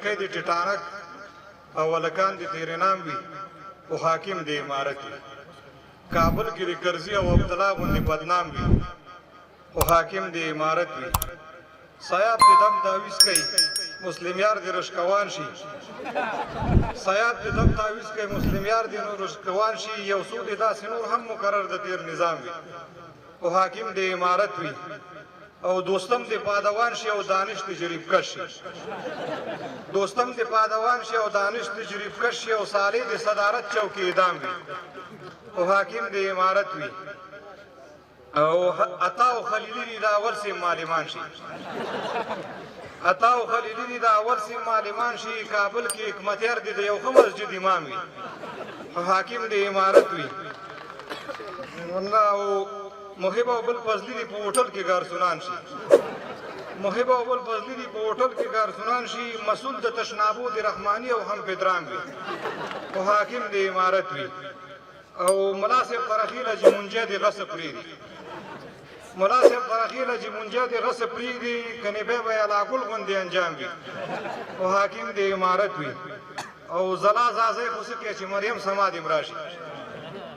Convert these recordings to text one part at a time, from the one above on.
جنکۍ د ټیټانک او ولکان د تیرنام وي او حاکم د امارت وي کابل کې د کرزي او عبدالله غوندې بدنام وي او حاکم د امارت وي سیاب د دم تعویض کوي مسلم یار د رشکوان شي سیاب د دم تعویض کوي مسلم یار د رشکوان شي یو څو د داسې نور هم مقرر د تیر نظام وي او حاکم د امارت وي او دوستم د پادوان شي او دانش تجریب کش شي دوستم د پادوان شي او دانش تجریب کش شي او صالح د صدارت چوکي اعدام وي او حاکم د امارت وي او عطا او خلیلی دا اول سي معلمان شي عطا او خلیلی دا اول سي معلمان شي کابل کې حکمتیار د یو ښه مسجد امام وي او حاکم د امارت وي او محب او بل فضلی دی په هوټل کې ګارسونان شي محب او بل فضلی دی په هوټل کې ګارسونان شي مسئول د تشنابو د رحماني او هم پدرام وي او حاکم د امارت وي او مناسب فرخیله چې منجه د غصب پرېږدي مناسب فرخیله چې منجه د غصب پرېږدي کنې بیا به علاګل غوندې انجام وي او حاکم د امارت وي او زلا زازی خو څه کوي چې مریم سماد راشي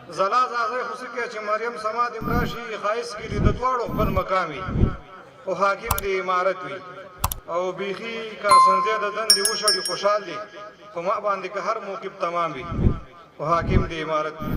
زلا زازی خو څه کوي چې مریم سماد راشي ښایست کې د دواړو خپل مقام وي او حاکم د امارت وي او بیخي که سنځی د دندې وشړي خوشحال دي خو ما باندې که هر موقف تمام وي او حاکم د امارت وي